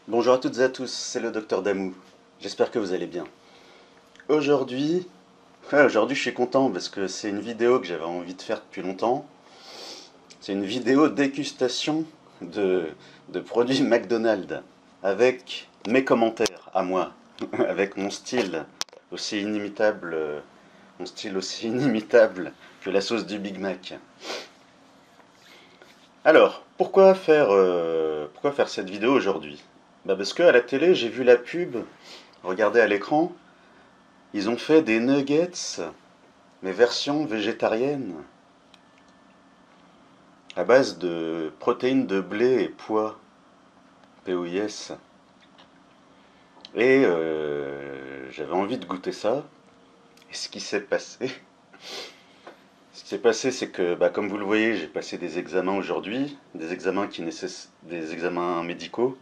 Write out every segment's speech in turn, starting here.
Bonjour à toutes et à tous, c'est le docteur Damou. J'espère que vous allez bien. Aujourd'hui, aujourd'hui je suis content parce que c'est une vidéo que j'avais envie de faire depuis longtemps. C'est une vidéo dégustation de, de produits McDonald's avec mes commentaires à moi, avec mon style aussi inimitable que la sauce du Big Mac. Alors, pourquoi faire cette vidéo aujourd'hui? Parce que à la télé, j'ai vu la pub, regardez à l'écran, ils ont fait des nuggets, mais version végétarienne, à base de protéines de blé et pois, POIS. Et j'avais envie de goûter ça. Et ce qui s'est passé, c'est que, comme vous le voyez, j'ai passé des examens aujourd'hui, des examens médicaux,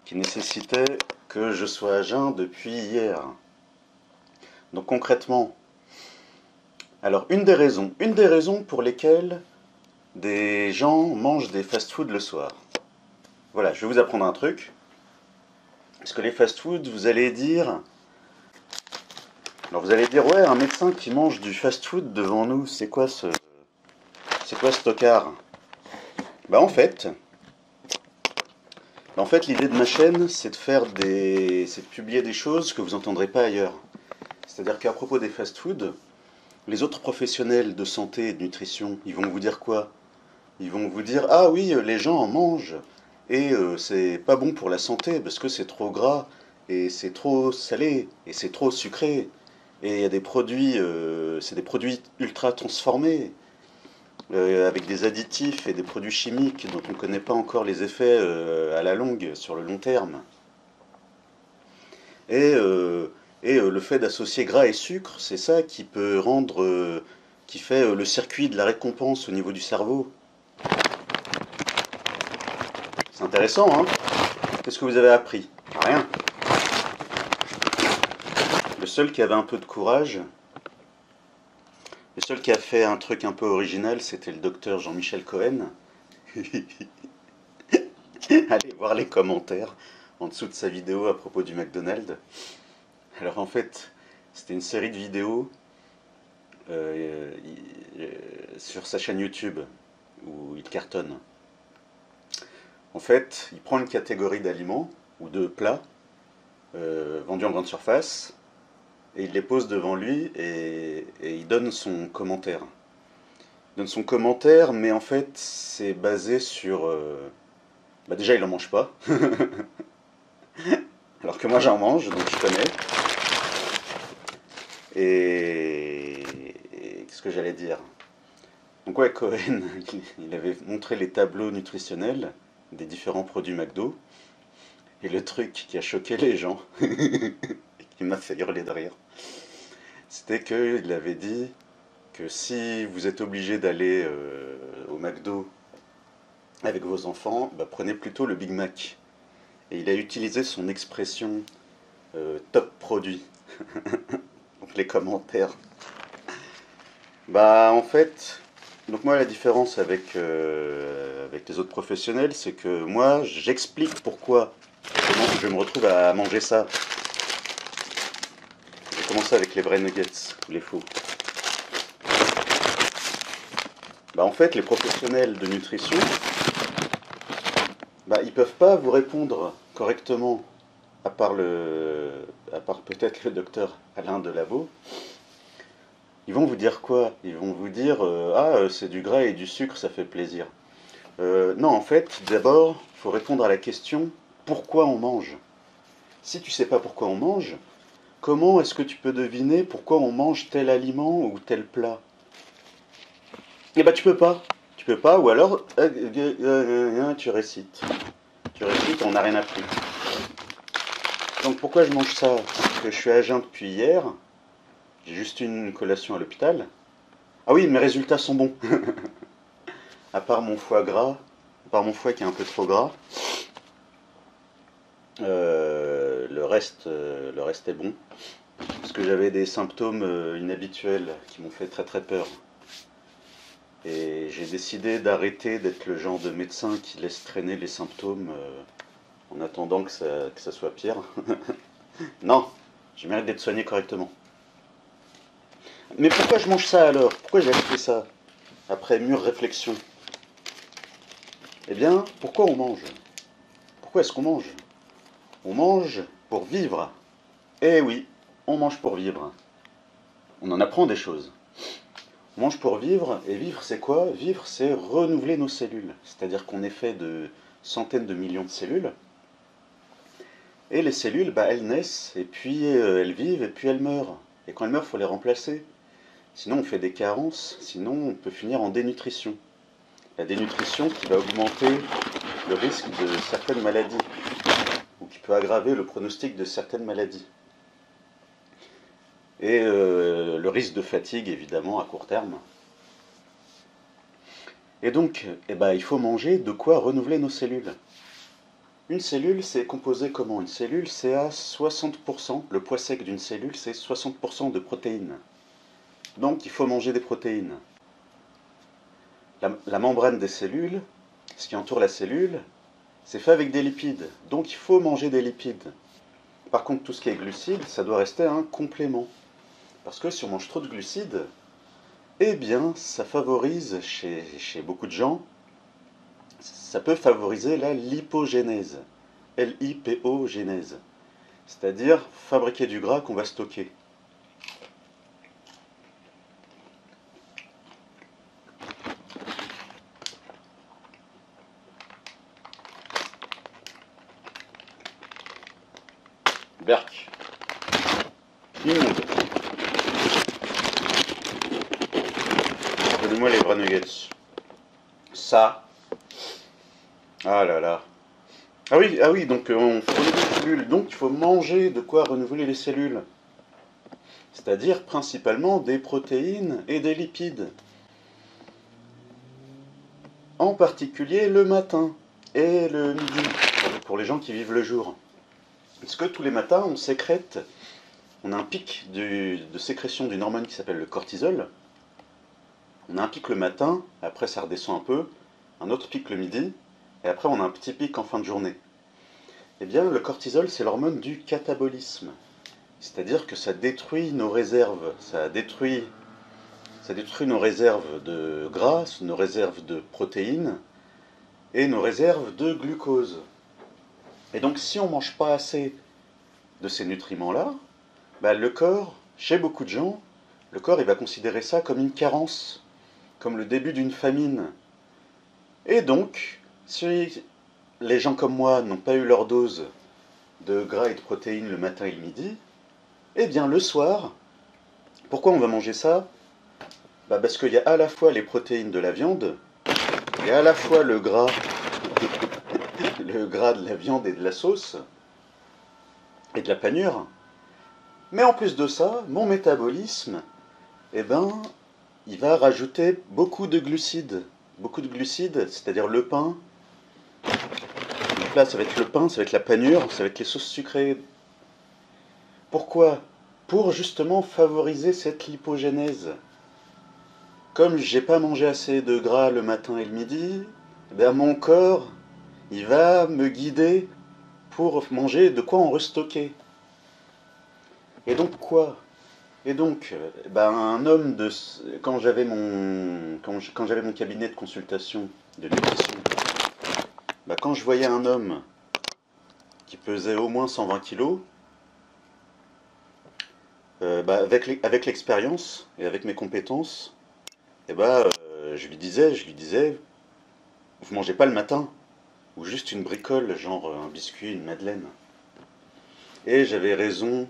qui nécessitaient que je sois à jeun depuis hier. Donc concrètement, alors une des raisons pour lesquelles des gens mangent des fast-foods le soir. Voilà, je vais vous apprendre un truc. Parce que les fast-foods, vous allez dire, ouais, un médecin qui mange du fast-food devant nous, c'est quoi ce tocard? Bah en fait, l'idée de ma chaîne, c'est de publier des choses que vous n'entendrez pas ailleurs. C'est-à-dire qu'à propos des fast-foods, les autres professionnels de santé et de nutrition, ils vont vous dire quoi? Ils vont vous dire, ah oui, les gens en mangent, et c'est pas bon pour la santé, parce que c'est trop gras, et c'est trop salé, et c'est trop sucré, et il y a c'est des produits ultra transformés, avec des additifs et des produits chimiques dont on ne connaît pas encore les effets à la longue, sur le long terme. Et, euh, le fait d'associer gras et sucre, c'est ça qui fait le circuit de la récompense au niveau du cerveau. C'est intéressant, hein? Qu'est-ce que vous avez appris? Rien. Le seul qui avait un peu de courage, le seul qui a fait un truc un peu original, c'était le docteur Jean-Michel Cohen. Allez voir les commentaires en dessous de sa vidéo à propos du McDonald's. Alors en fait, c'était une série de vidéos euh, sur sa chaîne YouTube où il cartonne. En fait, il prend une catégorie d'aliments ou de plats vendus en grande surface et il les pose devant lui et il donne son commentaire. Il donne son commentaire, mais en fait, c'est basé sur. Déjà, il en mange pas, alors que moi j'en mange, donc je connais. Et qu'est-ce que j'allais dire? Donc ouais, Cohen, il avait montré les tableaux nutritionnels des différents produits McDo. Et le truc qui a choqué les gens, et qui m'a fait hurler de rire, c'était qu'il avait dit que si vous êtes obligé d'aller au McDo avec vos enfants, prenez plutôt le Big Mac. Et il a utilisé son expression top produit. Donc les commentaires. En fait, donc moi la différence avec les autres professionnels, c'est que moi j'explique comment je me retrouve à manger ça. J'ai commencé avec les vrais nuggets, les faux. En fait, les professionnels de nutrition, ils peuvent pas vous répondre correctement, à part peut-être le docteur Alain Delabo. Ils vont vous dire quoi? Ils vont vous dire c'est du gras et du sucre, ça fait plaisir. Non, en fait, d'abord, il faut répondre à la question pourquoi on mange. Si tu sais pas pourquoi on mange, comment est-ce que tu peux deviner pourquoi on mange tel aliment ou tel plat? Eh ben tu peux pas. Tu peux pas, ou alors tu récites. Tu récites, on n'a rien appris. Donc pourquoi je mange ça? Parce que je suis à jeun depuis hier. J'ai juste une collation à l'hôpital. Ah oui, mes résultats sont bons. À part mon foie gras, à part mon foie qui est un peu trop gras, le reste est bon. Parce que j'avais des symptômes inhabituels qui m'ont fait très très peur. Et j'ai décidé d'arrêter d'être le genre de médecin qui laisse traîner les symptômes en attendant que ça soit pire. Non, je mérite d'être soigné correctement. Mais pourquoi je mange ça alors? Pourquoi j'ai acheté ça? Après mûre réflexion. Eh bien, pourquoi on mange? Pourquoi est-ce qu'on mange? On mange pour vivre. Eh oui, on mange pour vivre. On en apprend des choses. On mange pour vivre, et vivre c'est quoi? Vivre c'est renouveler nos cellules. C'est-à-dire qu'on est fait de centaines de millions de cellules. Et les cellules, bah, elles naissent, et puis elles vivent, et puis elles meurent. Et quand elles meurent, il faut les remplacer. Sinon on fait des carences, sinon on peut finir en dénutrition. La dénutrition qui va augmenter le risque de certaines maladies, ou qui peut aggraver le pronostic de certaines maladies. Et le risque de fatigue, évidemment, à court terme. Et donc, eh ben, il faut manger de quoi renouveler nos cellules. Une cellule, c'est composé comment? Une cellule, c'est à 60%, le poids sec d'une cellule, c'est 60% de protéines. Donc, il faut manger des protéines. La membrane des cellules, ce qui entoure la cellule, c'est fait avec des lipides. Donc, il faut manger des lipides. Par contre, tout ce qui est glucides, ça doit rester un complément. Parce que si on mange trop de glucides, eh bien, ça favorise, chez beaucoup de gens, ça peut favoriser la lipogénèse. L-I-P-O-génèse. C'est-à-dire fabriquer du gras qu'on va stocker. Berk. Immonde. Donnez-moi les vrais nuggets. Ça. Ah là là. Ah oui, donc on faut renouveler les cellules. Donc il faut manger de quoi renouveler les cellules. C'est-à-dire principalement des protéines et des lipides. En particulier le matin et le midi, pour les gens qui vivent le jour. Parce que tous les matins, on a un pic de sécrétion d'une hormone qui s'appelle le cortisol. On a un pic le matin, après ça redescend un peu, un autre pic le midi, et après on a un petit pic en fin de journée. Eh bien, le cortisol, c'est l'hormone du catabolisme. C'est-à-dire que ça détruit nos réserves, ça détruit nos réserves de gras, nos réserves de protéines et nos réserves de glucose. Et donc, si on ne mange pas assez de ces nutriments-là, bah, le corps, chez beaucoup de gens, le corps il va considérer ça comme une carence, comme le début d'une famine. Et donc, si les gens comme moi n'ont pas eu leur dose de gras et de protéines le matin et le midi, eh bien le soir, pourquoi on va manger ça? Bah parce qu'il y a à la fois les protéines de la viande, il y a à la fois le gras de la viande et de la sauce, et de la panure. Mais en plus de ça, mon métabolisme, eh ben, il va rajouter beaucoup de glucides. Beaucoup de glucides, c'est-à-dire le pain. Donc là, ça va être le pain, ça va être la panure, ça va être les sauces sucrées. Pourquoi? Pour justement favoriser cette lipogénèse. Comme j'ai pas mangé assez de gras le matin et le midi, eh bien mon corps, il va me guider pour manger de quoi en restocker. Et donc quoi? Et donc, ben, un homme de... Quand j'avais mon cabinet de consultation de nutrition, ben, quand je voyais un homme qui pesait au moins 120 kilos, ben, avec l'expérience et avec mes compétences, et ben, je lui disais, vous mangez pas le matin, ou juste une bricole, genre un biscuit, une madeleine. Et j'avais raison.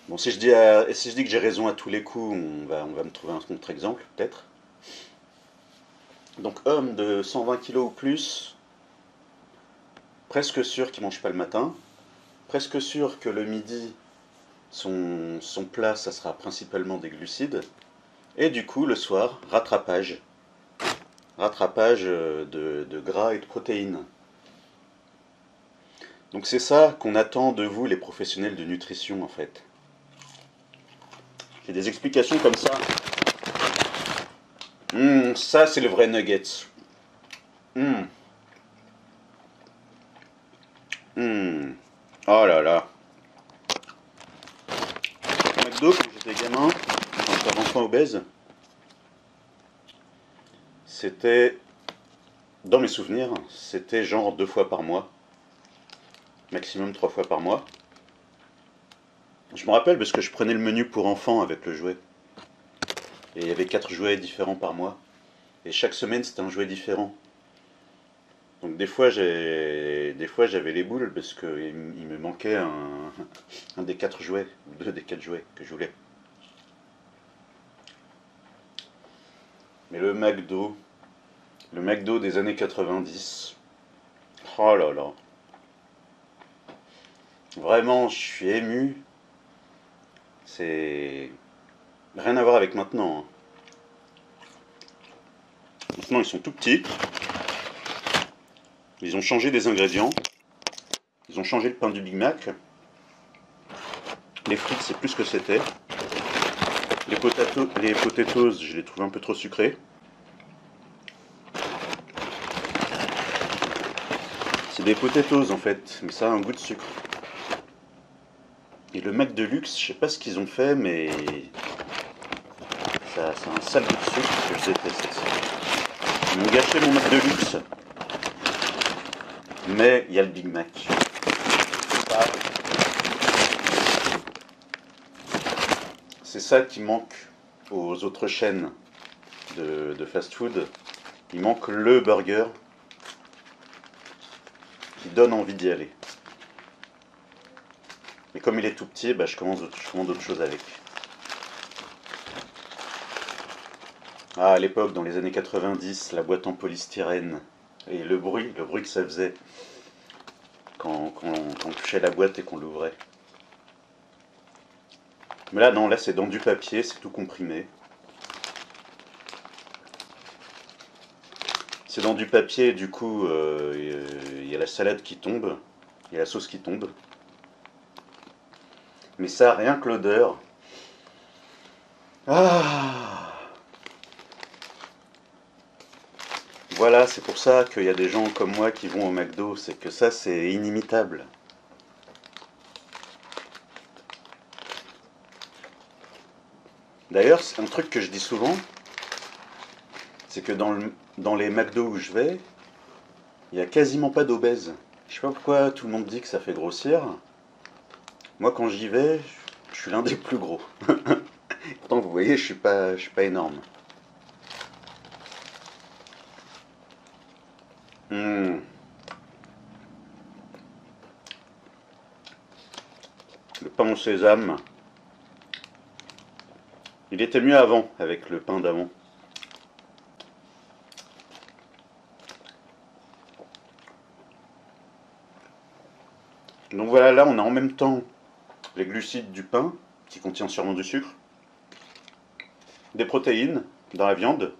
Bon, si je dis que j'ai raison à tous les coups, on va me trouver un contre-exemple, peut-être. Donc, homme de 120 kilos ou plus, presque sûr qu'il ne mange pas le matin, presque sûr que le midi, son plat, ça sera principalement des glucides, et du coup, le soir, rattrapage. Rattrapage de gras et de protéines. Donc c'est ça qu'on attend de vous, les professionnels de nutrition, en fait. J'ai des explications comme ça. Ça, c'est le vrai nuggets. Hmm. Oh là là. Au McDo, quand j'étais gamin, quand j'étais enfant obèse, c'était, dans mes souvenirs, c'était genre 2 fois par mois, maximum 3 fois par mois. Je me rappelle parce que je prenais le menu pour enfants avec le jouet. Et il y avait 4 jouets différents par mois. Et chaque semaine, c'était un jouet différent. Donc des fois j'avais les boules parce qu'il me manquait un des 4 jouets, ou 2 des 4 jouets que je voulais. Mais le McDo des années 90, oh là là, vraiment je suis ému. C'est rien à voir avec maintenant, hein. Maintenant ils sont tout petits, ils ont changé des ingrédients, ils ont changé le pain du Big Mac, les frites c'est plus ce que c'était, les potatoes je les trouve un peu trop sucrés. C'est des potatoes en fait, mais ça a un goût de sucre. Et le Mac de luxe, je sais pas ce qu'ils ont fait, mais ça a un sale goût de sucre que je déteste. Ils m'ont gâché mon Mac de luxe, mais il y a le Big Mac. Ça, c'est ça qui manque aux autres chaînes de fast-food. Il manque le burger qui donne envie d'y aller. Mais comme il est tout petit, bah, je commande autre chose avec. Ah, à l'époque, dans les années 90, la boîte en polystyrène et le bruit que ça faisait quand on touchait la boîte et qu'on l'ouvrait. Mais là, non, là c'est dans du papier, c'est tout comprimé. C'est dans du papier, et du coup, il y a la salade qui tombe, il y a la sauce qui tombe. Mais ça, rien que l'odeur. Ah! Voilà, c'est pour ça qu'il y a des gens comme moi qui vont au McDo, c'est que ça, c'est inimitable. D'ailleurs, c'est un truc que je dis souvent, c'est que dans les McDo où je vais, il n'y a quasiment pas d'obèses. Je sais pas pourquoi tout le monde dit que ça fait grossir. Moi, quand j'y vais, je suis l'un des plus gros. Pourtant, vous voyez, je suis pas énorme. Hmm. Le pain au sésame, il était mieux avant avec le pain d'avant. Donc voilà, là, on a en même temps les glucides du pain, qui contient sûrement du sucre, des protéines dans la viande,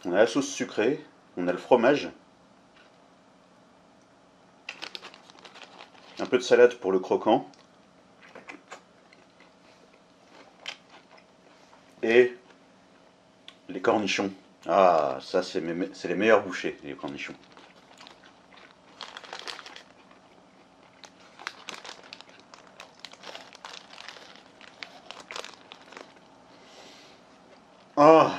on a la sauce sucrée, on a le fromage, un peu de salade pour le croquant, et les cornichons. Ah, ça c'est les meilleurs bouchées, les cornichons. Ah,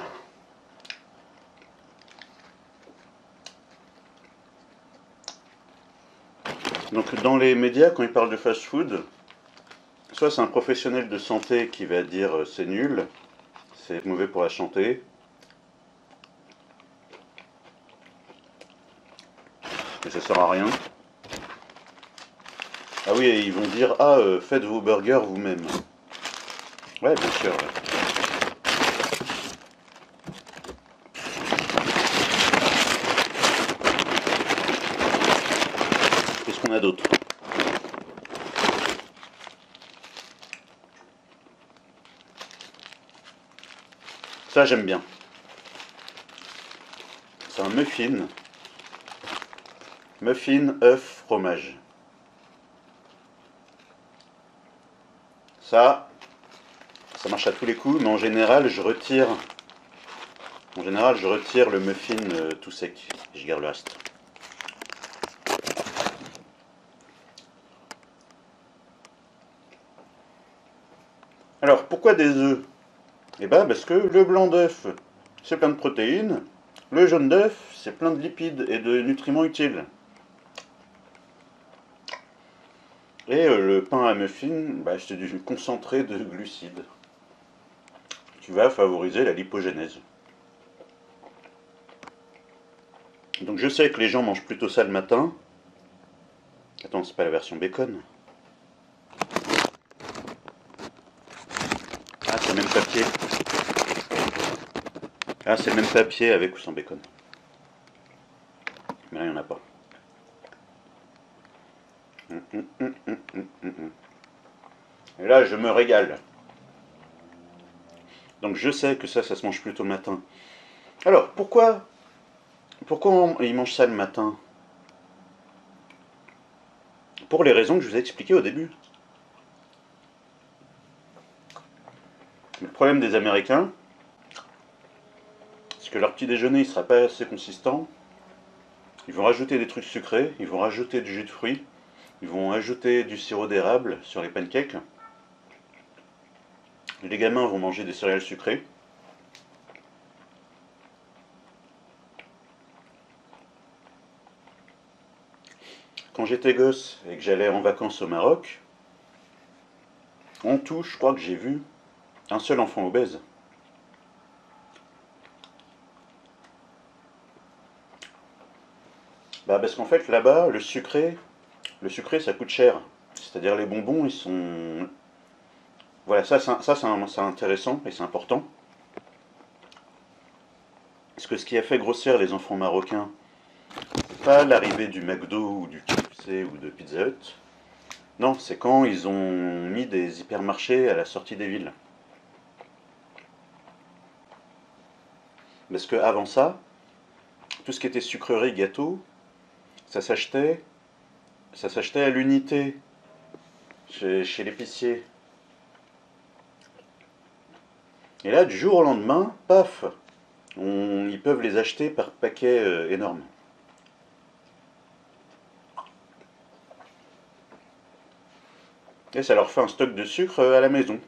donc dans les médias, quand ils parlent de fast-food, soit c'est un professionnel de santé qui va dire c'est nul, c'est mauvais pour la santé, mais ça sert à rien. Ah oui, et ils vont dire ah faites vos burgers vous-même. Ouais, bien sûr. Ouais. Qu'est-ce qu'on a d'autre? Ça j'aime bien. C'est un muffin. Muffin, œuf, fromage. Ça marche à tous les coups, mais en général je retire. En général je retire le muffin tout sec. Et je garde le reste. Alors, pourquoi des œufs? Eh ben, parce que le blanc d'œuf, c'est plein de protéines, le jaune d'œuf, c'est plein de lipides et de nutriments utiles. Et le pain à muffins, bah, c'est du concentré de glucides qui va favoriser la lipogénèse. Donc je sais que les gens mangent plutôt ça le matin. Attends, c'est pas la version bacon. Ah, c'est le même papier. Ah, c'est le même papier avec ou sans bacon. Mais là, il n'y en a pas. Et là, je me régale. Donc je sais que ça se mange plutôt le matin. Alors, pourquoi ils mangent ça le matin? Pour les raisons que je vous ai expliquées au début. Le problème des Américains, c'est que leur petit déjeuner ne sera pas assez consistant. Ils vont rajouter des trucs sucrés, ils vont rajouter du jus de fruits, ils vont ajouter du sirop d'érable sur les pancakes. Les gamins vont manger des céréales sucrées. Quand j'étais gosse et que j'allais en vacances au Maroc, en tout, je crois que j'ai vu un seul enfant obèse. Bah parce qu'en fait là-bas, le sucré ça coûte cher. C'est-à-dire les bonbons, ils sont... Voilà, ça c'est intéressant et c'est important. Parce que ce qui a fait grossir les enfants marocains, c'est pas l'arrivée du McDo ou du KFC ou de Pizza Hut. Non, c'est quand ils ont mis des hypermarchés à la sortie des villes. Parce que avant ça, tout ce qui était sucrerie, gâteau, ça s'achetait à l'unité chez l'épicier. Et là, du jour au lendemain, paf, ils peuvent les acheter par paquet énorme. Et ça leur fait un stock de sucre à la maison.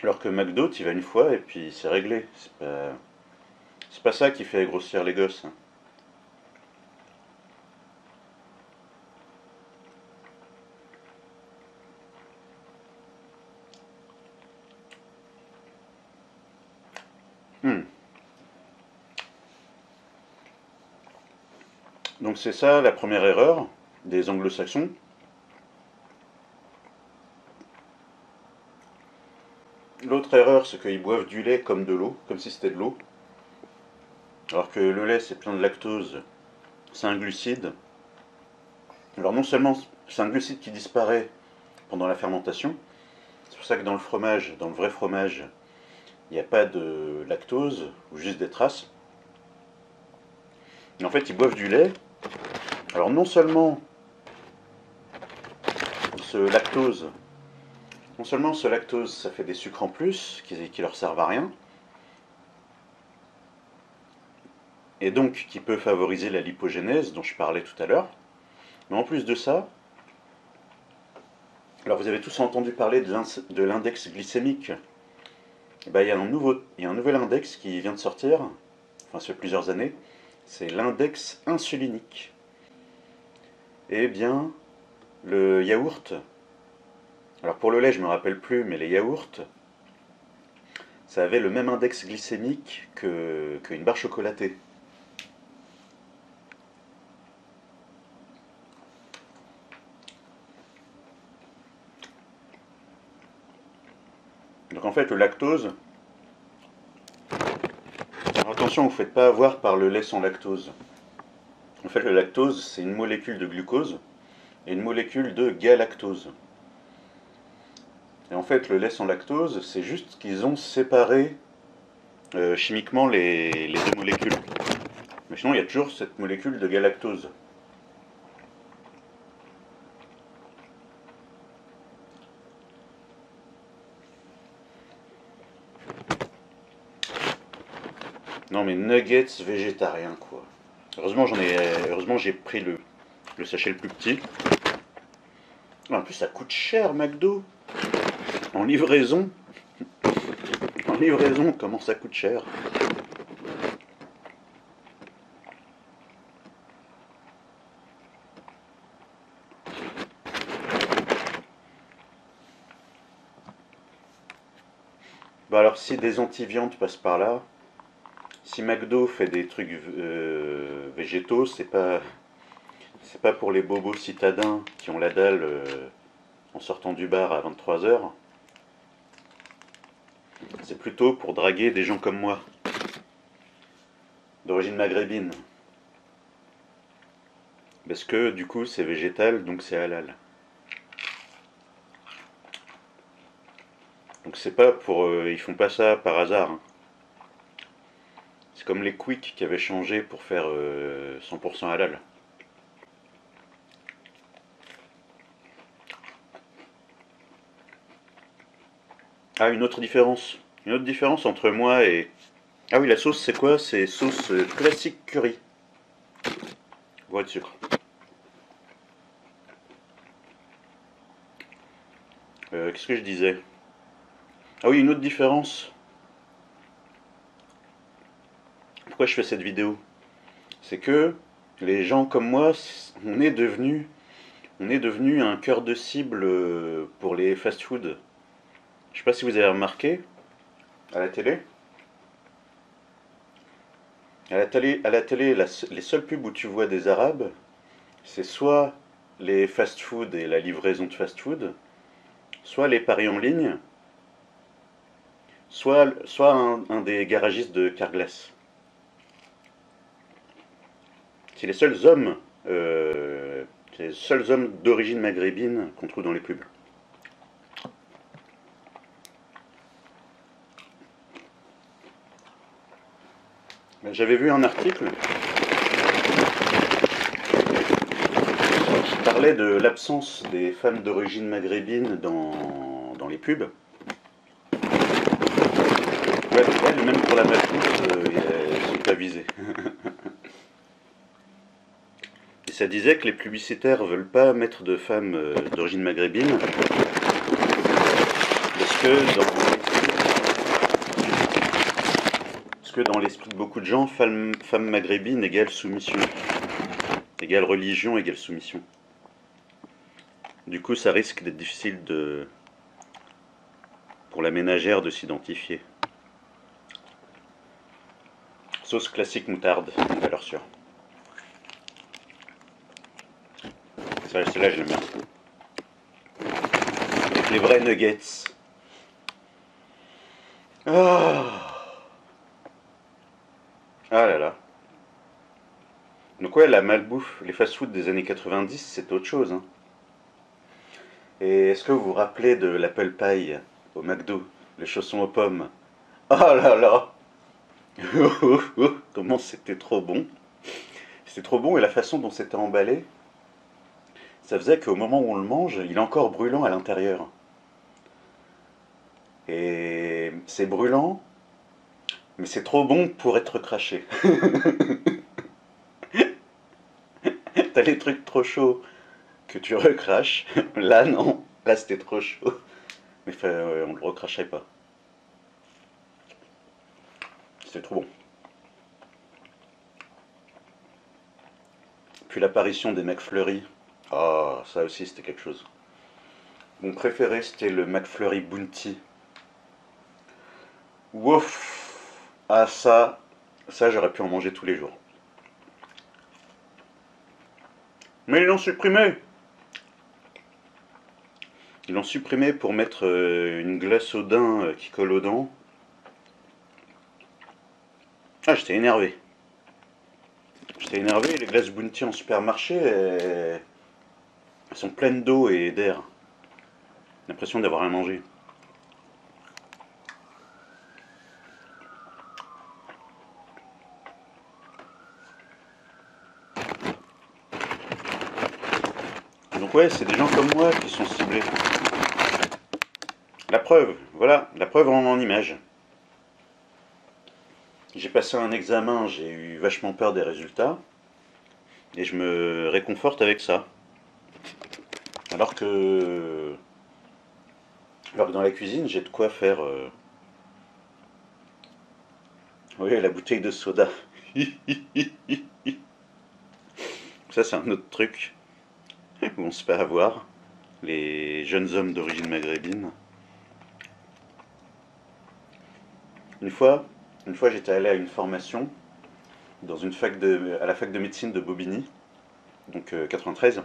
Alors que McDo, tu y vas une fois et puis c'est réglé. C'est pas ça qui fait grossir les gosses. Hmm. Donc c'est ça la première erreur des anglo-saxons. L'autre erreur, c'est qu'ils boivent du lait comme de l'eau, comme si c'était de l'eau. Alors que le lait, c'est plein de lactose, c'est un glucide. Alors non seulement c'est un glucide qui disparaît pendant la fermentation, c'est pour ça que dans le fromage, dans le vrai fromage, il n'y a pas de lactose, ou juste des traces. Et en fait, ils boivent du lait. Alors non seulement ce lactose, ça fait des sucres en plus qui leur servent à rien, et donc qui peut favoriser la lipogénèse dont je parlais tout à l'heure. Mais en plus de ça, alors vous avez tous entendu parler de l'index glycémique. Et ben, il y a un nouvel index qui vient de sortir, enfin ça fait plusieurs années, c'est l'index insulinique. Eh bien, le yaourt, alors pour le lait je ne me rappelle plus, mais les yaourts, ça avait le même index glycémique qu'une barre chocolatée. Donc en fait le lactose, alors attention vous ne vous faites pas avoir par le lait sans lactose. En fait le lactose c'est une molécule de glucose et une molécule de galactose. Et en fait le lait sans lactose c'est juste qu'ils ont séparé chimiquement les deux molécules. Mais sinon il y a toujours cette molécule de galactose. Non mais nuggets végétariens quoi. Heureusement j'ai pris le sachet le plus petit. En plus, ça coûte cher, McDo. En livraison. En livraison, comment ça coûte cher? Bah alors, si des anti-viande passent par là, si McDo fait des trucs végétaux, c'est pas pour les bobos citadins qui ont la dalle en sortant du bar à 23 h. C'est plutôt pour draguer des gens comme moi, d'origine maghrébine. Parce que du coup c'est végétal, donc c'est halal. Donc c'est pas pour... ils font pas ça par hasard. Hein. C'est comme les Quick qui avaient changé pour faire 100% halal. Ah, une autre différence. Une autre différence entre moi et... Ah oui, la sauce c'est quoi? C'est sauce classique curry. Bois de sucre. Qu'est-ce que je disais? Ah oui, une autre différence. Pourquoi je fais cette vidéo? C'est que les gens comme moi, on est devenu un cœur de cible pour les fast-food. Je sais pas si vous avez remarqué, à la télé. À la télé, les seules pubs où tu vois des Arabes, c'est soit les fast-food et la livraison de fast-food, soit les paris en ligne, soit un des garagistes de Carglass. C'est les seuls hommes, c'est les seuls hommes d'origine maghrébine qu'on trouve dans les pubs. J'avais vu un article qui parlait de l'absence des femmes d'origine maghrébine dans les pubs. Ouais, elles, même pour la malbouffe, elles sont pas visées. Et ça disait que les publicitaires veulent pas mettre de femmes d'origine maghrébine parce que dans l'esprit de beaucoup de gens, femme maghrébine égale soumission, égale religion, égale soumission. Du coup, ça risque d'être difficile pour la ménagère de s'identifier. Sauce classique moutarde, valeur sûre. Celle-là, je l'aime bien. Avec les vrais nuggets. Ah là là. Donc ouais, la malbouffe, les fast-food des années 90, c'est autre chose. Hein. Et est-ce que vous vous rappelez de l'apple pie au McDo, les chaussons aux pommes? Oh là là. Comment c'était trop bon. C'était trop bon et la façon dont c'était emballé, ça faisait qu'au moment où on le mange, il est encore brûlant à l'intérieur. Et c'est brûlant, mais c'est trop bon pour être craché. T'as les trucs trop chauds que tu recraches. Là, non. Là, c'était trop chaud. Mais on le recrachait pas. C'était trop bon. Puis l'apparition des McFlurry. Ah, ça aussi, c'était quelque chose. Mon préféré, c'était le McFlurry Bounty. Wouf. Ah, ça j'aurais pu en manger tous les jours. Mais ils l'ont supprimé. Ils l'ont supprimé pour mettre une glace au daim qui colle aux dents. Ah, j'étais énervé. J'étais énervé, les glaces Bounty en supermarché, elles sont pleines d'eau et d'air. J'ai l'impression d'avoir rien mangé. Donc ouais, c'est des gens comme moi qui sont ciblés. La preuve, voilà, la preuve en image. J'ai passé un examen, j'ai eu vachement peur des résultats. Et je me réconforte avec ça. Alors que, alors que dans la cuisine, j'ai de quoi faire. Oui, la bouteille de soda. Ça, c'est un autre truc où on se fait avoir. Les jeunes hommes d'origine maghrébine. Une fois, une fois, j'étais allé à une formation dans une à la fac de médecine de Bobigny, donc 93,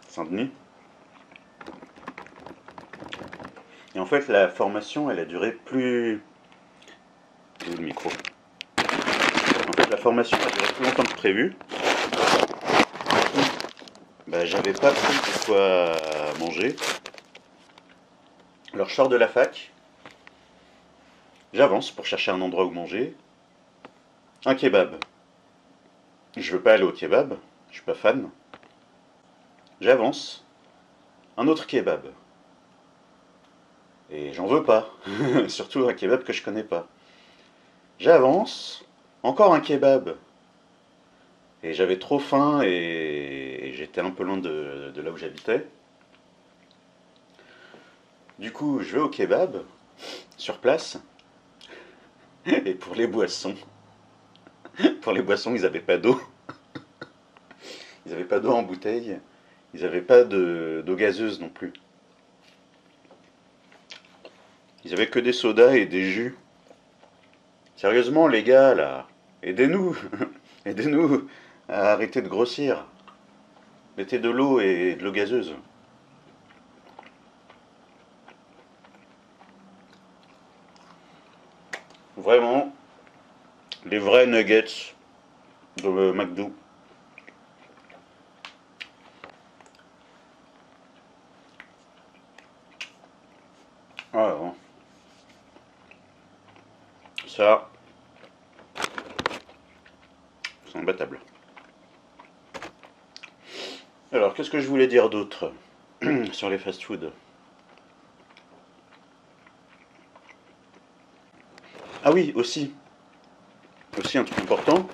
Saint-Denis. Et en fait, la formation, elle a duré plus. Où est le micro? En fait, la formation a duré plus longtemps que prévu. Bah, j'avais pas pris de quoi manger. Alors, je sors de la fac, j'avance pour chercher un endroit où manger. Un kebab. Je veux pas aller au kebab, je suis pas fan. J'avance, un autre kebab. Et j'en veux pas. Surtout un kebab que je connais pas. J'avance, encore un kebab. Et j'avais trop faim et j'étais un peu loin de là où j'habitais. Du coup, je vais au kebab, sur place. Et pour les boissons, ils n'avaient pas d'eau. Ils n'avaient pas d'eau en bouteille. Ils n'avaient pas d'eau gazeuse non plus. Ils avaient que des sodas et des jus. Sérieusement, les gars, là, aidez-nous. Aidez-nous à arrêter de grossir. Mettez de l'eau et de l'eau gazeuse. Vraiment, les vrais nuggets de McDo. Ah, bon. Ça, c'est imbattable. Alors, qu'est-ce que je voulais dire d'autre sur les fast-foods? Ah oui, aussi un truc important.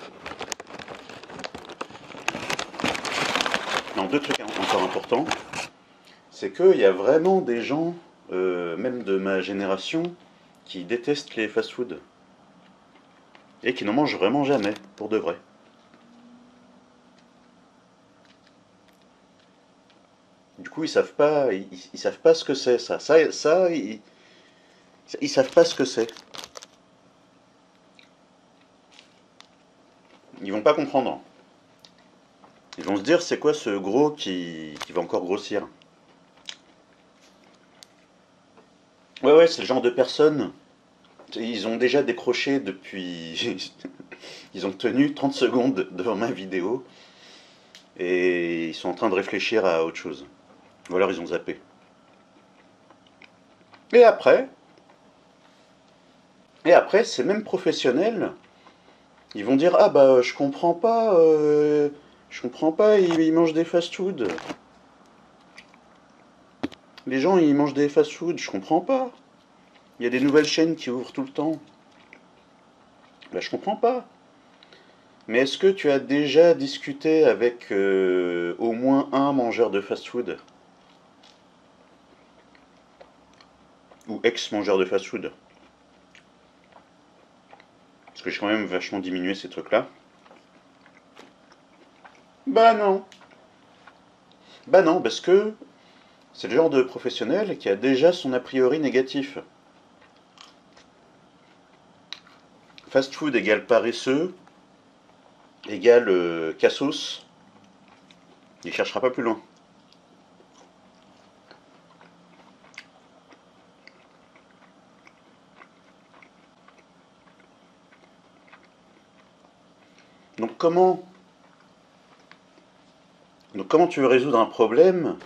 Non, deux trucs encore importants. C'est qu'il y a vraiment des gens, même de ma génération, qui détestent les fast-foods. Et qui n'en mangent vraiment jamais, pour de vrai. Du coup, ils savent pas ce que c'est ça. Ils savent pas ce que c'est. Ils vont pas comprendre. Ils vont se dire, c'est quoi ce gros qui va encore grossir? Ouais, ouais, c'est le genre de personnes. Ils ont déjà décroché depuis. Ils ont tenu 30 secondes devant ma vidéo et ils sont en train de réfléchir à autre chose. Ou alors ils ont zappé. Et après, et après, ces mêmes professionnels, ils vont dire, ah bah je comprends pas, ils mangent des fast-food. Les gens ils mangent des fast-food, je comprends pas. Il y a des nouvelles chaînes qui ouvrent tout le temps. Bah je comprends pas. Mais est-ce que tu as déjà discuté avec au moins un mangeur de fast-food? Ou ex-mangeur de fast-food? Parce que j'ai quand même vachement diminué ces trucs-là. Bah non. Bah non, parce que c'est le genre de professionnel qui a déjà son a priori négatif. Fast-food égale paresseux, égale cassos. Il cherchera pas plus loin. Donc donc comment tu veux résoudre un problème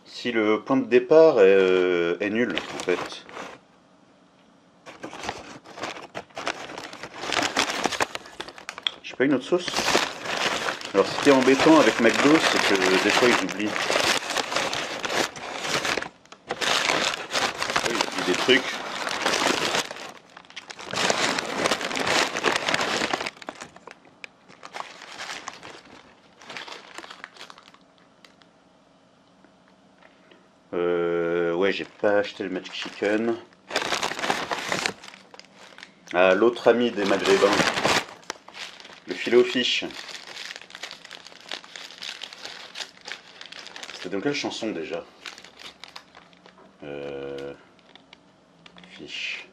si le point de départ est nul en fait? J'ai pas une autre sauce? Alors ce qui est embêtant avec McDo, c'est que des fois ils oublient. Oui, ils oublient des trucs. ouais, j'ai pas acheté le Magic Chicken. Ah, l'autre ami des Maghrébins, le filet aux fiches. C'était dans quelle chanson déjà? Fiche.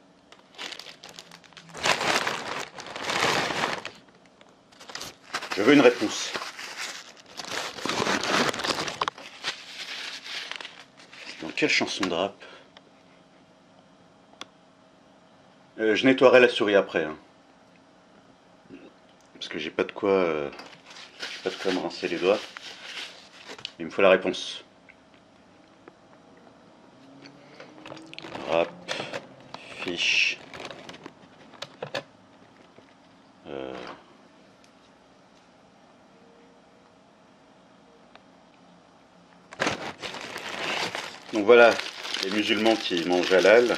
Je veux une réponse. Dans quelle chanson de rap? Je nettoierai la souris après, hein. Parce que j'ai pas de quoi me rincer les doigts. Il me faut la réponse. Rap, fiche. Donc voilà, les musulmans qui mangent halal.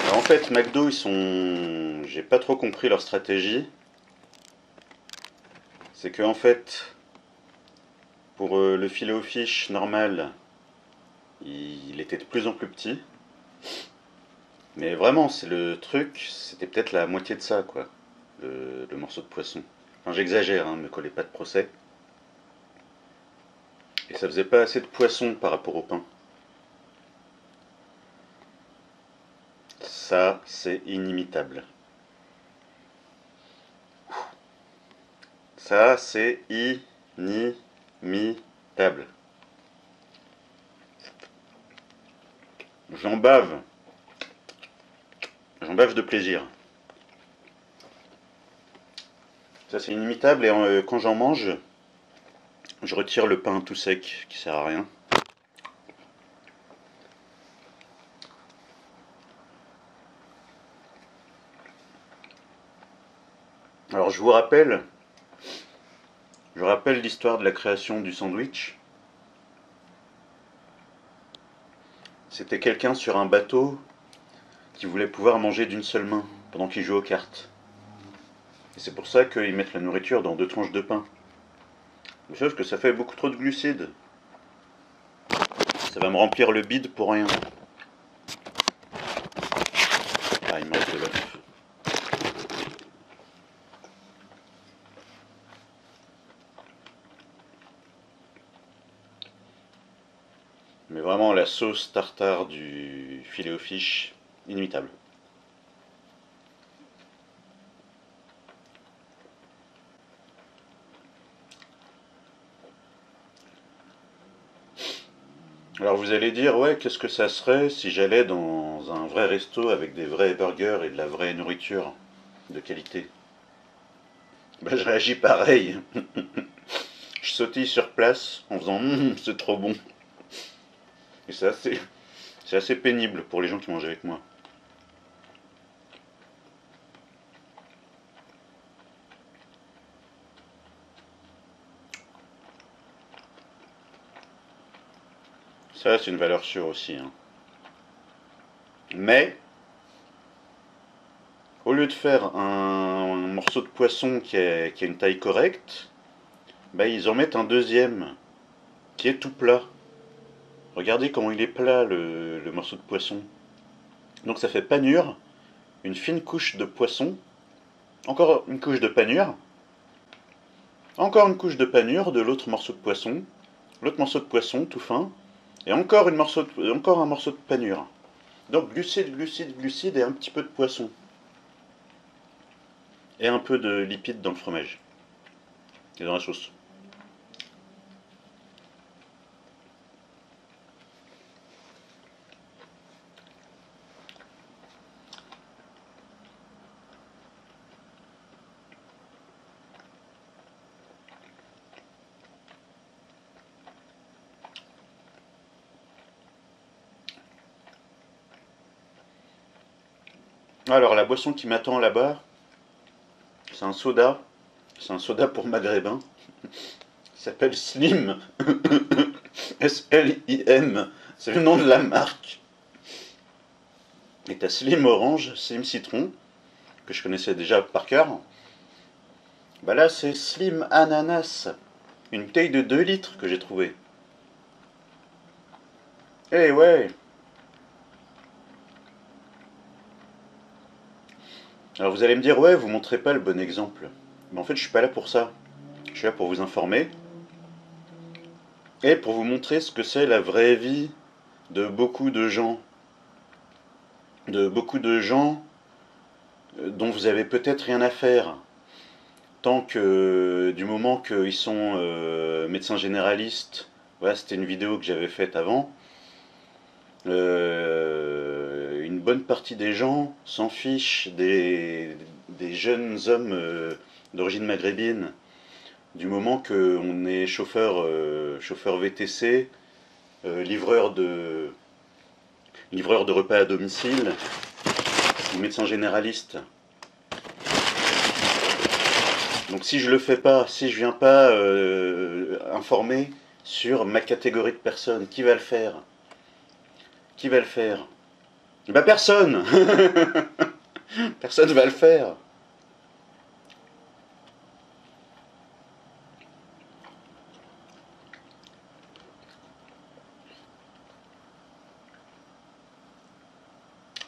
Alors en fait, McDo, ils sont... J'ai pas trop compris leur stratégie. C'est que en fait, pour le filet aux fiches normal, il était de plus en plus petit. Mais vraiment, c'est le truc, c'était peut-être la moitié de ça, quoi. Le morceau de poisson. Enfin, j'exagère, hein, ne me collez pas de procès. Et ça faisait pas assez de poisson par rapport au pain. Ça, c'est inimitable. Ça, c'est inimitable. J'en bave. J'en bave de plaisir. Ça, c'est inimitable et quand j'en mange, je retire le pain tout sec qui sert à rien. Alors je rappelle l'histoire de la création du sandwich. C'était quelqu'un sur un bateau qui voulait pouvoir manger d'une seule main pendant qu'il joue aux cartes. Et c'est pour ça qu'ils mettent la nourriture dans 2 tranches de pain. Mais sauf que ça fait beaucoup trop de glucides. Ça va me remplir le bide pour rien. Ah, il me reste de l'œuf. Mais vraiment, la sauce tartare du filet aux fiches, inimitable. Alors vous allez dire, ouais, qu'est-ce que ça serait si j'allais dans un vrai resto avec des vrais burgers et de la vraie nourriture de qualité? Ben, je réagis pareil. Je sautille sur place en faisant c'est trop bon. Et c'est assez pénible pour les gens qui mangent avec moi. Ça, c'est une valeur sûre aussi, hein. Mais, au lieu de faire un morceau de poisson qui a une taille correcte, bah, ils en mettent un deuxième qui est tout plat. Regardez comment il est plat le morceau de poisson. Donc ça fait panure, une fine couche de poisson, encore une couche de panure, encore une couche de panure de l'autre morceau de poisson, l'autre morceau de poisson tout fin, et encore un morceau de panure. Donc glucides, glucides, glucides et un petit peu de poisson. Et un peu de lipides dans le fromage. Et dans la sauce. Alors la boisson qui m'attend là-bas, c'est un soda. C'est un soda pour maghrébin. Il s'appelle Slim. S-L-I-M. C'est le nom de la marque. Et t'as Slim Orange, Slim Citron, que je connaissais déjà par cœur. Bah là, c'est Slim Ananas. Une bouteille de 2 litres que j'ai trouvée. Eh ouais. Alors vous allez me dire, ouais, vous montrez pas le bon exemple. Mais en fait, je suis pas là pour ça. Je suis là pour vous informer et pour vous montrer ce que c'est la vraie vie de beaucoup de gens. De beaucoup de gens dont vous avez peut-être rien à faire. Tant que du moment qu'ils sont médecins généralistes, voilà, c'était une vidéo que j'avais faite avant, une bonne partie des gens s'en fichent des jeunes hommes d'origine maghrébine. Du moment qu'on est chauffeur VTC, livreur de repas à domicile, ou médecin généraliste. Donc si je le fais pas, si je viens pas informer sur ma catégorie de personnes, qui va le faire? Qui va le faire? Bah personne. Personne va le faire.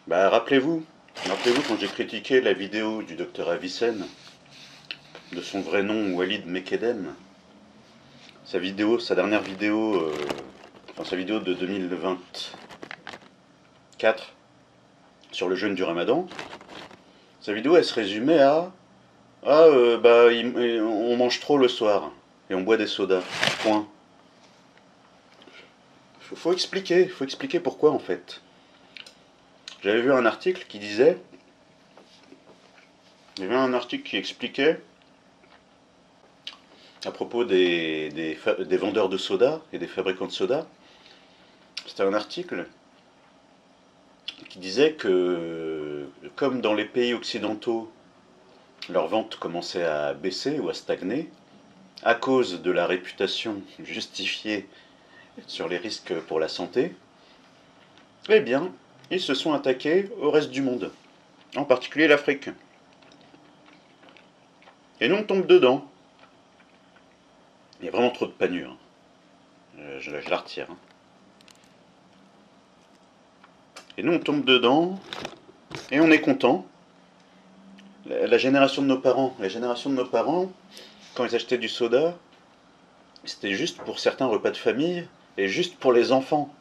Bah rappelez-vous quand j'ai critiqué la vidéo du docteur Avicenne, de son vrai nom Walid Mekedem, sa dernière vidéo, sa vidéo de 2024 sur le jeûne du Ramadan, sa vidéo elle se résumait à on mange trop le soir et on boit des sodas. Point. Faut expliquer pourquoi en fait. J'avais vu un article qui disait, il y avait un article qui expliquait à propos des vendeurs de soda et des fabricants de soda. C'était un article qui disait que, comme dans les pays occidentaux, leurs ventes commençaient à baisser ou à stagner, à cause de la réputation justifiée sur les risques pour la santé, eh bien, ils se sont attaqués au reste du monde, en particulier l'Afrique. Et nous on tombe dedans. Il y a vraiment trop de panure. Je la retire. Et nous on tombe dedans, et on est content. La génération de nos parents, quand ils achetaient du soda, c'était juste pour certains repas de famille et juste pour les enfants.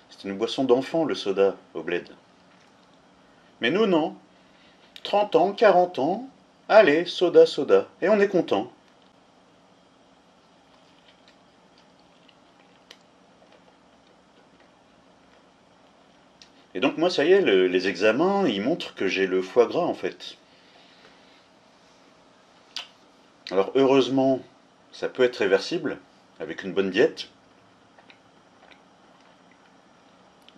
C'était une boisson d'enfant, le soda, au bled. Mais nous, non. 30 ans, 40 ans, allez, soda, soda. Et on est content. Et donc moi, ça y est, les examens, ils montrent que j'ai le foie gras, en fait. Alors heureusement, ça peut être réversible, avec une bonne diète.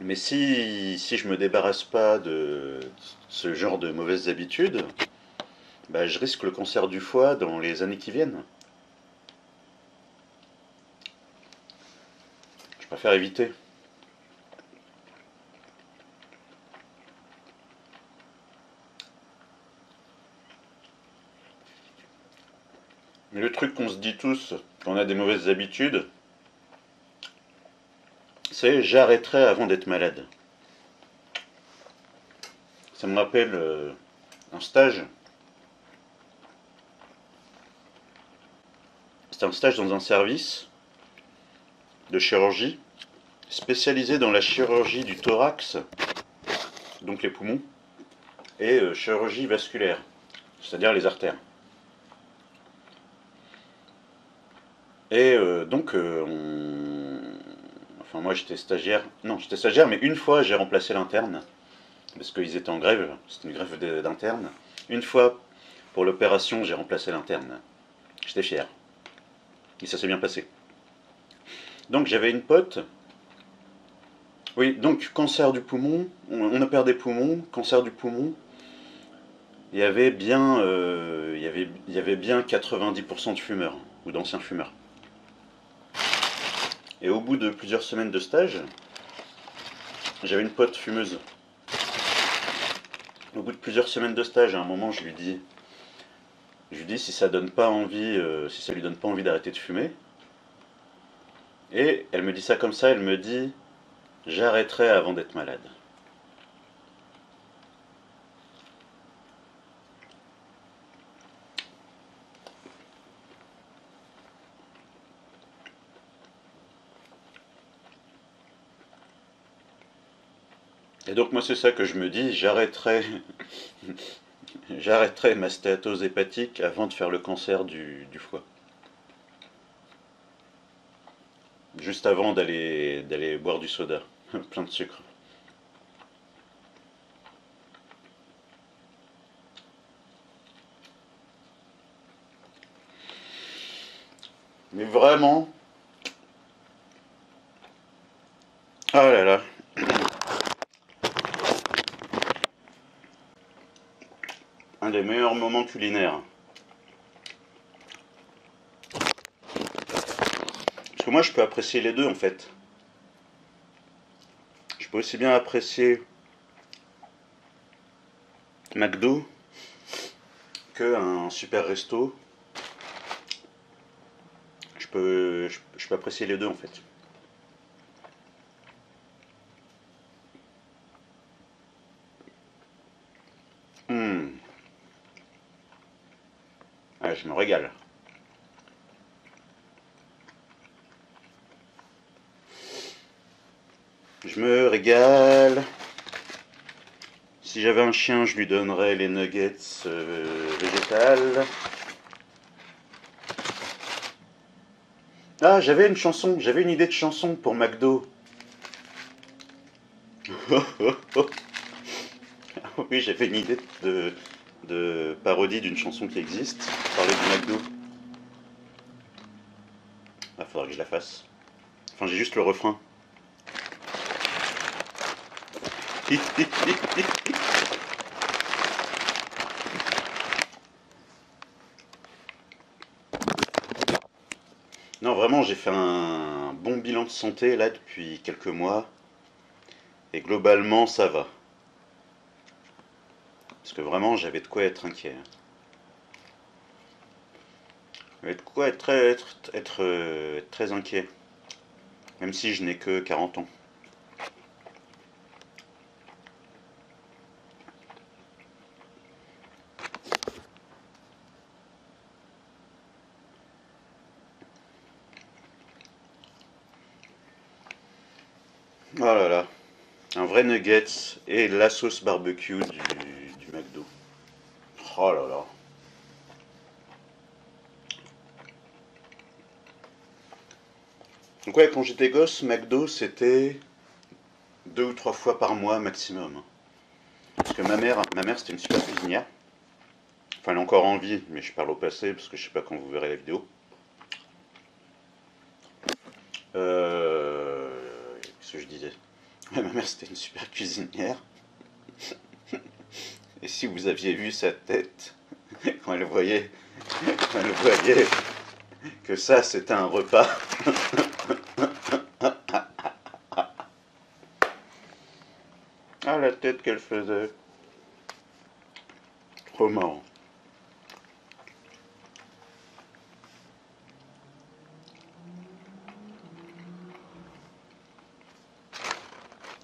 Mais si je me débarrasse pas de ce genre de mauvaises habitudes, bah, je risque le cancer du foie dans les années qui viennent. Je préfère éviter. Mais le truc qu'on se dit tous quand on a des mauvaises habitudes, c'est j'arrêterai avant d'être malade. Ça me rappelle un stage. C'était un stage dans un service de chirurgie spécialisé dans la chirurgie du thorax, donc les poumons, et chirurgie vasculaire, c'est-à-dire les artères. Et enfin moi j'étais stagiaire, non j'étais stagiaire mais une fois j'ai remplacé l'interne, parce qu'ils étaient en grève, c'était une grève d'interne. Une fois pour l'opération j'ai remplacé l'interne. J'étais fier. Et ça s'est bien passé. Donc j'avais une pote. Oui, donc cancer du poumon, on opère des poumons, cancer du poumon. Il y avait bien, il y avait bien 90% de fumeurs, ou d'anciens fumeurs. Et au bout de plusieurs semaines de stage, j'avais une pote fumeuse. Au bout de plusieurs semaines de stage, à un moment, je lui dis si ça donne pas envie, si ça lui donne pas envie d'arrêter de fumer, Et elle me dit ça comme ça, elle me dit j'arrêterai avant d'être malade. Et donc moi c'est ça que je me dis, j'arrêterai ma stéatose hépatique avant de faire le cancer du foie. Juste avant d'aller boire du soda, plein de sucre. Mais vraiment, ah là là, un des meilleurs moments culinaires. Parce que moi je peux apprécier les deux en fait. Je peux aussi bien apprécier McDo qu'un super resto. Je peux apprécier les deux en fait. Hmm. Ah, je me régale. Je me régale. Si j'avais un chien, je lui donnerais les nuggets végétales. Ah, j'avais une idée de chanson pour McDo. Oui, j'avais une idée de parodie d'une chanson qui existe. Parler du McDo. Ah, faudra que je la fasse. Enfin, j'ai juste le refrain. Non, vraiment, j'ai fait un bon bilan de santé là depuis quelques mois. Et globalement, ça va. Parce que vraiment, j'avais de quoi être inquiet. J'avais de quoi être très inquiet. Même si je n'ai que 40 ans. Oh là là. Un vrai nuggets et la sauce barbecue du McDo. Oh là là. Donc ouais, quand j'étais gosse, McDo c'était 2 ou 3 fois par mois maximum. Parce que ma mère c'était une super cuisinière. Enfin, elle est encore en vie, mais je parle au passé parce que je sais pas quand vous verrez la vidéo. Qu'est-ce que je disais? Ouais, ma mère c'était une super cuisinière. Et si vous aviez vu sa tête quand elle voyait, quand elle voyait que ça c'était un repas. Ah, la tête qu'elle faisait. Trop marrant.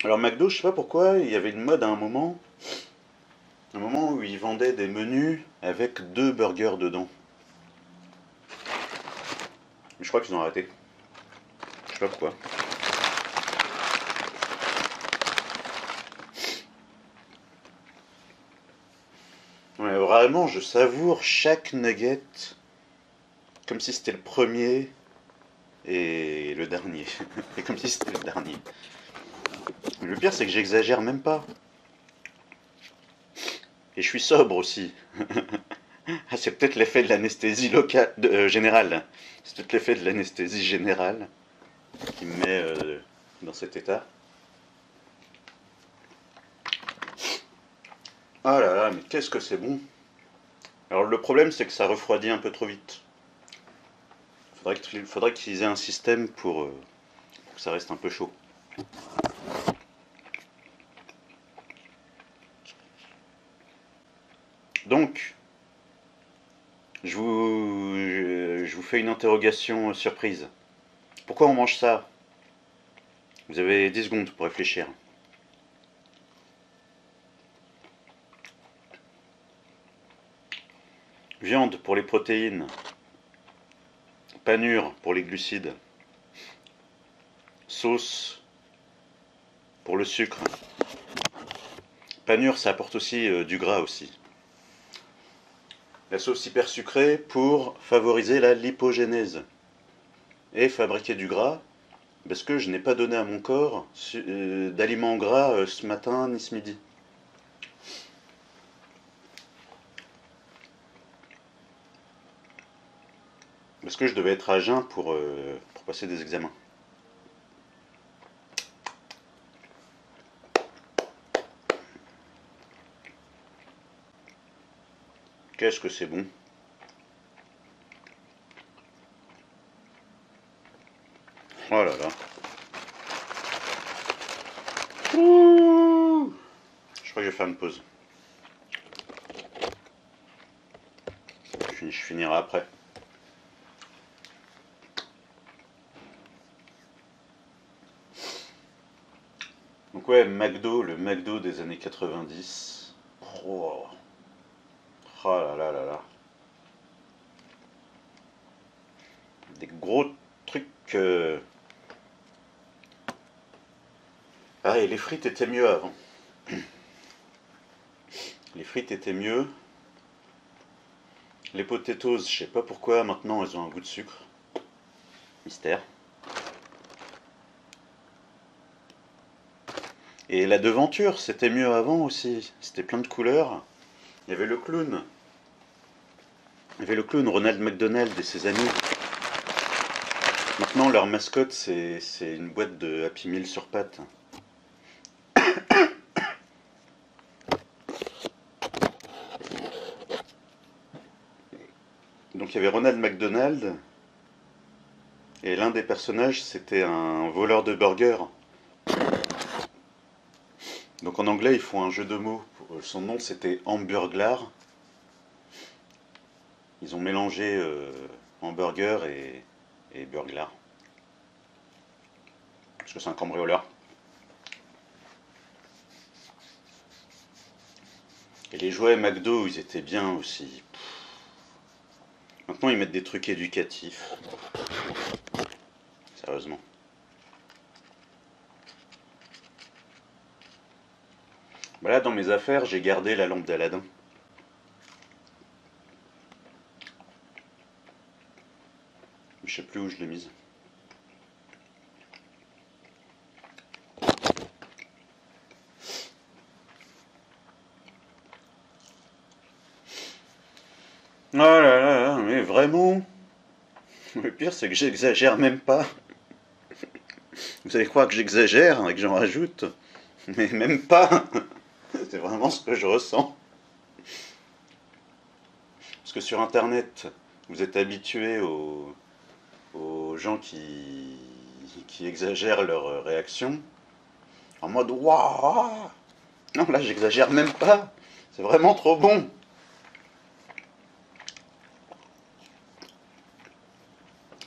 Alors McDo, je sais pas pourquoi, il y avait une mode à un moment où ils vendaient des menus avec 2 burgers dedans. Mais je crois qu'ils ont arrêté. Je sais pas pourquoi. Ouais, vraiment, je savoure chaque nugget comme si c'était le premier et le dernier. Et comme si c'était le dernier. Mais le pire, c'est que j'exagère même pas. Et je suis sobre aussi. Ah, c'est peut-être l'effet de l'anesthésie locale, générale. C'est peut-être l'effet de l'anesthésie générale qui me met dans cet état. Ah là là, mais qu'est-ce que c'est bon. Alors le problème, c'est que ça refroidit un peu trop vite. Faudrait qu'ils aient un système pour que ça reste un peu chaud. Donc, je vous fais une interrogation surprise. Pourquoi on mange ça? Vous avez 10 secondes pour réfléchir. Viande pour les protéines. Panure pour les glucides. Sauce pour le sucre. Panure, ça apporte aussi du gras aussi. La sauce hyper sucrée pour favoriser la lipogénèse. Et fabriquer du gras, parce que je n'ai pas donné à mon corps d'aliments gras ce matin ni ce midi. Parce que je devais être à jeun pour passer des examens. Qu'est-ce que c'est bon! Oh là là. Ouh, je crois que je vais faire une pause. Je finirai après. Donc ouais, McDo, le McDo des années 90. Oh, oh là là là là. Des gros trucs. Ah, et les frites étaient mieux avant. Les frites étaient mieux. Les potatoes, je sais pas pourquoi, maintenant elles ont un goût de sucre. Mystère. Et la devanture, c'était mieux avant aussi. C'était plein de couleurs. Il y avait le clown. Il y avait le clown Ronald McDonald et ses amis. Maintenant, leur mascotte, c'est une boîte de Happy Meal sur pattes. Donc il y avait Ronald McDonald. Et l'un des personnages, c'était un voleur de burgers. Donc en anglais, ils font un jeu de mots. Son nom, c'était Hamburglar. Ils ont mélangé hamburger et burglar. Parce que c'est un cambrioleur. Et les jouets McDo, ils étaient bien aussi. Maintenant, ils mettent des trucs éducatifs. Sérieusement. Bah là, dans mes affaires, j'ai gardé la lampe d'Aladin. Je sais plus où je l'ai mise. Oh là là là, mais vraiment. Le pire, c'est que j'exagère même pas. Vous allez croire que j'exagère et que j'en rajoute. Mais même pas. C'est vraiment ce que je ressens. Parce que sur Internet, vous êtes habitué aux gens qui exagèrent leurs réactions. En mode waouh. Non, là, j'exagère même pas. C'est vraiment trop bon.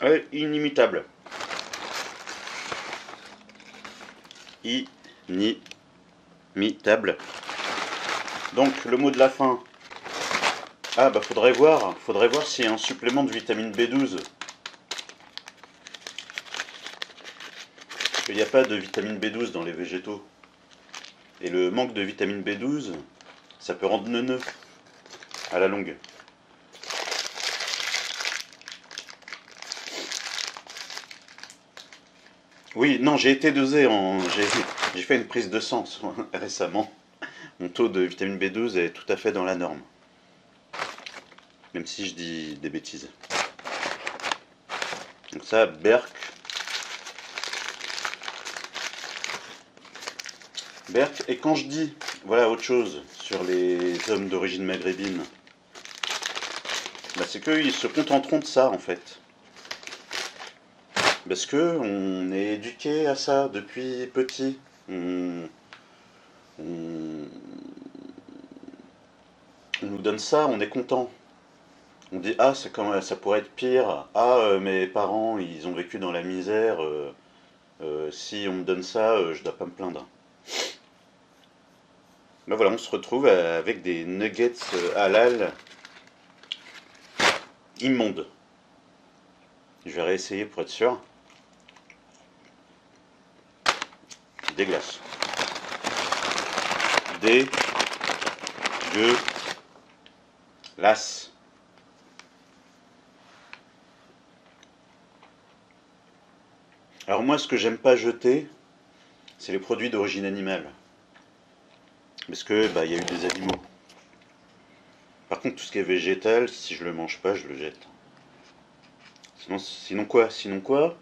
Ouais, inimitable. Inimitable. Donc, le mot de la fin. Ah, bah, faudrait voir s'il y a un supplément de vitamine B12. Parce qu'il n'y a pas de vitamine B12 dans les végétaux. Et le manque de vitamine B12, ça peut rendre neuneux à la longue. Oui, non, j'ai été dosé j'ai fait une prise de sang récemment. Mon taux de vitamine B12 est tout à fait dans la norme. Même si je dis des bêtises. Donc ça, Berk. Berk, et quand je dis, voilà autre chose sur les hommes d'origine maghrébine, bah c'est qu'ils se contenteront de ça en fait. Parce que on est éduqué à ça depuis petit. On nous donne ça, on est content. On dit ah ça pourrait être pire. Ah mes parents ils ont vécu dans la misère. Si on me donne ça, je dois pas me plaindre. Ben voilà, on se retrouve avec des nuggets halal immondes. Je vais réessayer pour être sûr. Dégueulasse. Dégueulasse. Alors moi, ce que j'aime pas jeter, c'est les produits d'origine animale. Parce que bah il y a eu des animaux. Par contre, tout ce qui est végétal, si je le mange pas, je le jette. Sinon quoi? Sinon quoi?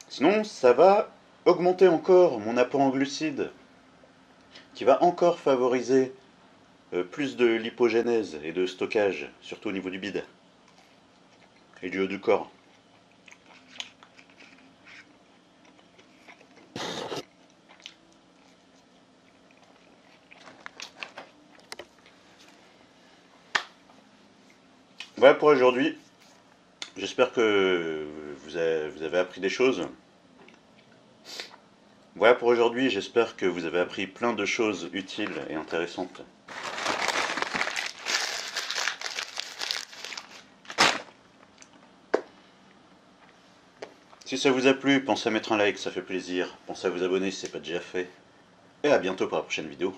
Sinon, ça va augmenter encore mon apport en glucides, qui va encore favoriser plus de lipogénèse et de stockage, surtout au niveau du bide et du haut du corps. Voilà pour aujourd'hui. J'espère que vous avez appris des choses. Voilà pour aujourd'hui. J'espère que vous avez appris plein de choses utiles et intéressantes. Si ça vous a plu, pensez à mettre un like, ça fait plaisir. Pensez à vous abonner si ce n'est pas déjà fait. Et à bientôt pour la prochaine vidéo.